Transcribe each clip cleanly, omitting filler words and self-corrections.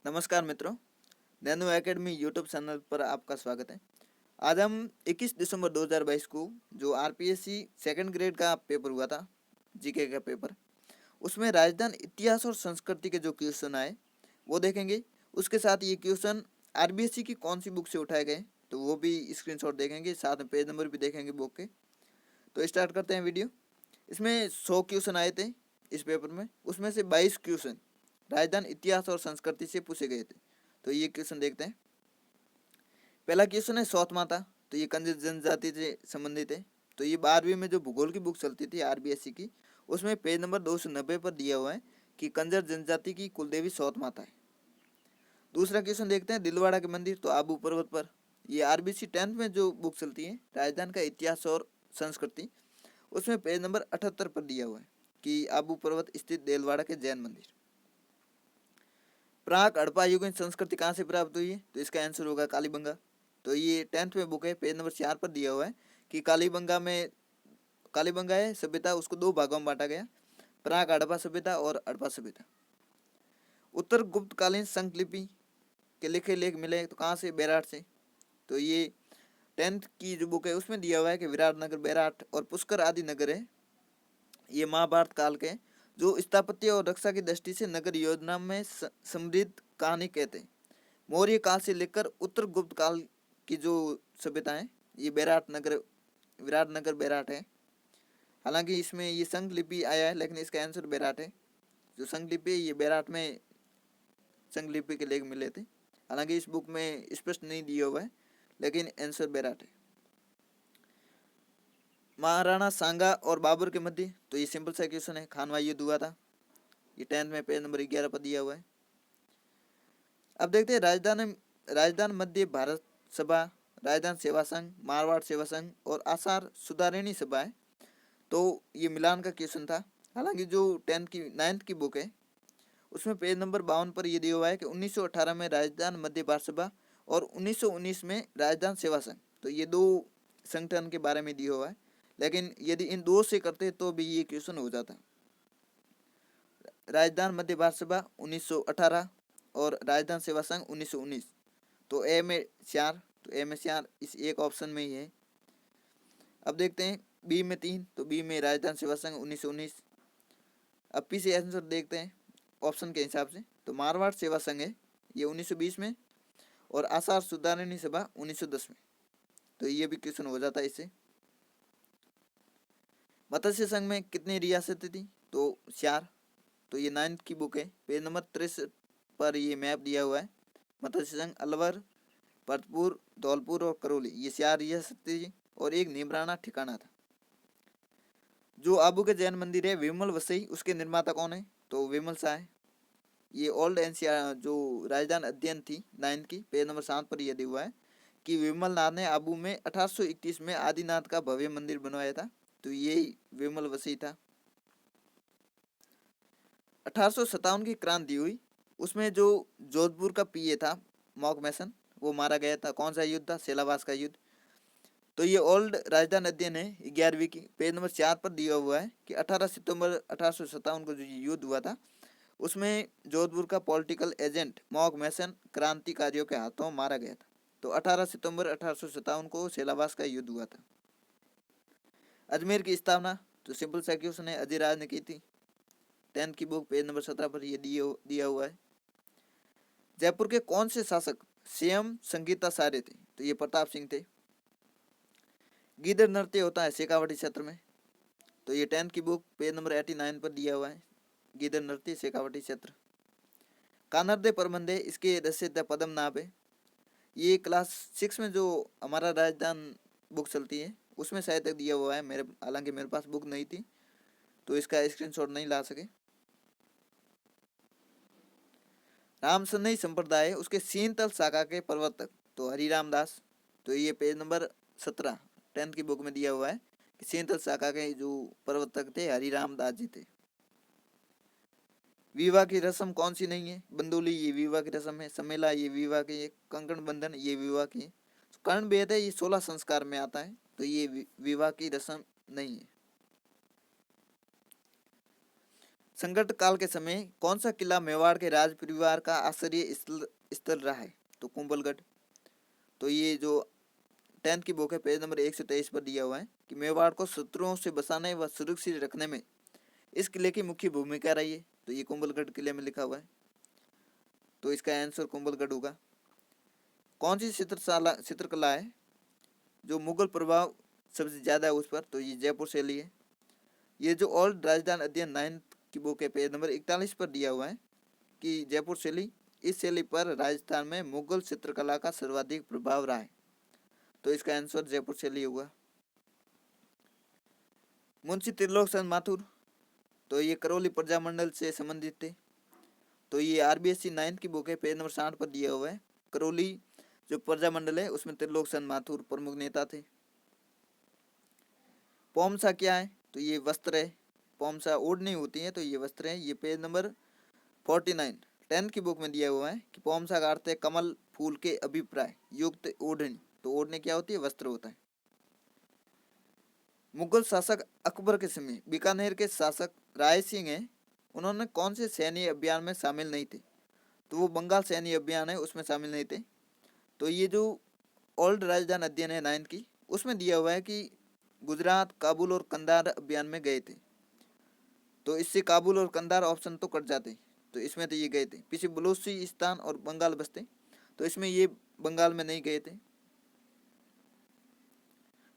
नमस्कार मित्रों, nano academy YouTube channel पर आपका स्वागत है। आज हम 21 दिसंबर 2022 को जो आरपीएससी सेकंड ग्रेड का पेपर हुआ था, जीके का पेपर, उसमें राजस्थान इतिहास और संस्कृति के जो क्वेश्चन आए वो देखेंगे। उसके साथ ये क्वेश्चन आरबीएससी की कौन सी बुक से उठाए गए तो वो भी स्क्रीनशॉट देखेंगे, साथ में पेज नंबर भी देखेंगे बुक के। तो स्टार्ट करते हैं वीडियो। इसमें 100 क्वेश्चन आए थे इस पेपर में, उसमें से 22 क्वेश्चन राजस्थान इतिहास और संस्कृति से पूछे गए थे। तो ये क्वेश्चन देखते हैं। पहला क्वेश्चन है सौत माता, तो ये कंजर जनजाति से संबंधित है। तो ये 12वीं में जो भूगोल की बुक चलती थी आरबीएससी की, उसमें पेज नंबर 290 पर दिया हुआ है कि कंजर जनजाति की कुलदेवी सौत माता है। दूसरा क्वेश्चन देखते हैं दिलवाड़ा के मंदिर, तो आबू पर्वत पर। ये आरबीएससी 10th में जो बुक चलती है राजस्थान का इतिहास और संस्कृति, उसमें पेज नंबर 78 पर दिया हुआ है कि आबू पर्वत स्थित दिलवाड़ा के जैन मंदिर। प्राक हड़प्पा युगीन संस्कृति कहाँ से प्राप्त हुई है, तो इसका आंसर होगा कालीबंगा। तो ये 10th में बुक है, पेज नंबर 4 पर दिया हुआ है कि कालीबंगा है सभ्यता, उसको दो भागों में बांटा गया, प्राक हड़प्पा सभ्यता और हड़प्पा सभ्यता। उत्तर गुप्तकालीन संकलिपि के लिखे लेख मिले तो कहाँ से, बैराट से। तो ये 10th की जो बुक है उसमें दिया हुआ है कि विराटनगर, बैराट और पुष्कर आदि नगर है। ये महाभारत काल के जो स्थापत्य और रक्षा की दृष्टि से नगर योजना में समृद्ध कहानी कहते हैं। मौर्य काल से लेकर उत्तर गुप्त काल की जो सभ्यता है, ये विराटनगर बैराट है। हालांकि इसमें ये संघ लिपि आया है, लेकिन इसका आंसर बैराट है। जो संघ लिपि है ये बैराट में संघ लिपि के लेख मिले थे। हालांकि इस बुक में स्पष्ट नहीं दिया हुआ है, लेकिन आंसर बैराट है। महाराणा सांगा और बाबर के मध्य, तो ये सिंपल सा क्वेश्चन है, खानवा युद्ध हुआ था। ये 10th में पेज नंबर 11 पर दिया हुआ है। अब देखते हैं राजधान मध्य भारत सभा, राजधान सेवा संघ, मारवाड़ सेवा संघ और आसार सुधारिणी सभा है। तो ये मिलान का क्वेश्चन था। हालांकि जो 9th की बुक है उसमें पेज नंबर 52 पर यह दिया हुआ है कि 1918 में राजधान मध्य भारत सभा और 1919 में राजधान सेवा संघ, तो ये दो संगठन के बारे में दिया हुआ है। लेकिन यदि इन दो से करते तो भी ये क्वेश्चन हो जाता। राजधान मध्य भारत सभा 1918 और राजधान सेवा संघ 1919। तो ए में 4, तो ए में 4 इस एक ऑप्शन में ही है। अब देखते हैं बी में 3, तो बी में राजधान सेवा संघ 1919। अब पी से आंसर देखते हैं ऑप्शन के हिसाब से, तो मारवाड़ सेवा संघ है ये 1920 में और आसार सुधारिणी सभा 1910 में। तो ये भी क्वेश्चन हो जाता है इससे। मत्स्य संघ में कितनी रियासतें थी, तो 4। तो ये 9th की बुक है, पेज नंबर 63 पर ये मैप दिया हुआ है। मत्स्य संघ अलवर, भरतपुर, धौलपुर और करौली, ये 4 रियासतें थी और एक नीमराना ठिकाना था। जो आबू के जैन मंदिर है विमल वसई, उसके निर्माता कौन है, तो विमल शाह है। ये ओल्ड एनसीआर जो राजधानी अध्ययन थी 9th की, पेज नंबर 7 पर यह दिया हुआ है कि विमल नाथ ने आबू में 1831 में आदिनाथ का भव्य मंदिर बनवाया था। तो यही विमल वसई था। 1857 की क्रांति हुई, उसमें जो जोधपुर का पीए था मॉक मैसन, वो मारा गया था। कौन सा युद्ध था, सेलावास का युद्ध। तो ये ओल्ड राजधानी अध्ययन है 11वीं की, पेज नंबर 4 पर दिया हुआ है कि 18 सितंबर 1857 को जो युद्ध हुआ था उसमें जोधपुर का पॉलिटिकल एजेंट मॉक मैसन क्रांतिकारियों के हाथों मारा गया था। तो 18 सितंबर 1857 को सेलावास का युद्ध हुआ था। अजमेर की स्थापना, तो सिंपल सा क्वेश्चन है, अजयराज ने की थी। 10th की बुक पेज नंबर 17 पर यह दिया हुआ है। जयपुर के कौन से शासक सीएम संगीताचार्य थे, तो ये प्रताप सिंह थे। गीदड़ नृत्य होता है शेखावाटी क्षेत्र में, तो ये 10th की बुक पेज नंबर 89 पर दिया हुआ है, गीदड़ नृत्य शेखावाटी क्षेत्र। कानरदे प्रबंधे, इसके रचयिता पद्मनाभ है। ये क्लास 6 में जो हमारा राजस्थान बुक चलती है उसमें शायद तक दिया हुआ है मेरे, हालांकि मेरे पास बुक नहीं थी तो इसका स्क्रीनशॉट नहीं ला सके। रामसनई संप्रदाय उसके सीनतल शाखा के प्रवर्तक, तो हरिराम दास। तो ये पेज नंबर 17 10th की बुक में दिया हुआ है कि सीनतल शाखा के जो प्रवर्तक थे हरिराम दास जी थे। विवाह की रस्म कौन सी नहीं है, बंदोली ये विवाह की रस्म है, समेला ये विवाह की है, कंकण बंधन ये विवाह की है। कर्ण भेद है ये 16 संस्कार में आता है, तो ये विवाह की रस्म नहीं है। संकट काल के समय कौन सा किला मेवाड़ के राज परिवार का आश्रय स्थल रहा है? तो कुंभलगढ़। तो ये जो 10th की बुक है पेज नंबर 123 पर दिया हुआ है कि मेवाड़ को शत्रुओं से बचाने व सुरक्षित रखने में इस किले की मुख्य भूमिका रही है। तो ये कुंभलगढ़ किले में लिखा हुआ है, तो इसका आंसर कुंभलगढ़ होगा। कौन सी चित्रकला है जो मुगल प्रभाव सबसे ज़्यादा है उस पर? तो ये जयपुर शैली है। ये जो ओल्ड राजस्थान अध्ययन 9th की बुक है पेज नंबर 41 पर दिया हुआ है कि जयपुर शैली, इस शैली पर राजस्थान में मुगल चित्रकला का सर्वाधिक प्रभाव रहा है। तो इसका आंसर जयपुर शैली होगा। मुंशी त्रिलोकचंद माथुर, तो ये करौली प्रजामंडल से संबंधित थे। तो ये आरबीएससी 9th की बुक है पेज नंबर 60 पर दिया हुआ है। करौली जो प्रजामंडल है उसमें त्रिलोकचंद माथुर प्रमुख नेता थे। पोमसा क्या है? तो ये वस्त्र है। पोमसा ओढ़नी होती है, तो ये वस्त्र है। ये पेज नंबर 49 10th की बुक में दिया हुआ है कि पोमसा का अर्थ है कमल फूल के अभिप्राय युक्त ओढ़नी। तो ओढ़नी क्या होती है? वस्त्र होता है। मुगल शासक अकबर के समय बीकानेर के शासक राय सिंह हैं, उन्होंने कौन से सैन्य अभियान में शामिल नहीं थे? तो वो बंगाल सैन्य अभियान है उसमें शामिल नहीं थे। तो ये जो ओल्ड राजस्थान अध्ययन है 9th की, उसमें दिया हुआ है कि गुजरात, काबुल और कंधार अभियान में गए थे। तो इससे काबुल और कंधार ऑप्शन तो कट जाते, तो इसमें तो ये गए थे। पीछे बलूचिस्तान और बंगाल बसते, तो इसमें ये बंगाल में नहीं गए थे।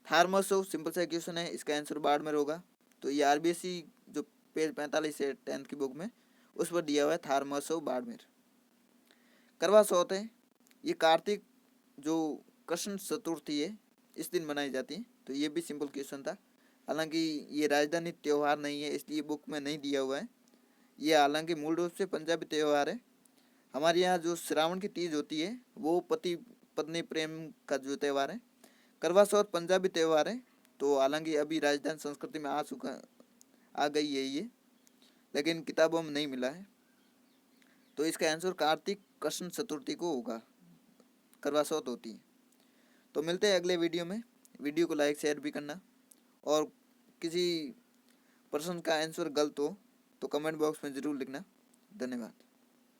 थार महोत्सव सिंपल सा क्वेश्चन है, इसका आंसर बाड़मेर होगा। तो ये आरबीएससी जो पेज 45 है 10th की बुक में, उस पर दिया हुआ है थार महोत्सव बाड़मेर। करवा चौथ है, ये कार्तिक जो कृष्ण चतुर्थी है इस दिन मनाई जाती है। तो ये भी सिंपल क्वेश्चन था, हालांकि ये राजधानी त्यौहार नहीं है इसलिए बुक में नहीं दिया हुआ है। ये हालांकि मूल रूप से पंजाबी त्यौहार है। हमारे यहाँ जो श्रावण की तीज होती है वो पति पत्नी प्रेम का जो त्यौहार है। करवा चौथ पंजाबी त्यौहार है, तो हालांकि अभी राजस्थान संस्कृति में आ गई है ये, लेकिन किताबों में नहीं मिला है। तो इसका आंसर कार्तिक कृष्ण चतुर्थी को होगा, करवा चौथ होती है। तो मिलते हैं अगले वीडियो में। वीडियो को लाइक शेयर भी करना, और किसी प्रश्न का आंसर गलत हो तो कमेंट बॉक्स में ज़रूर लिखना। धन्यवाद।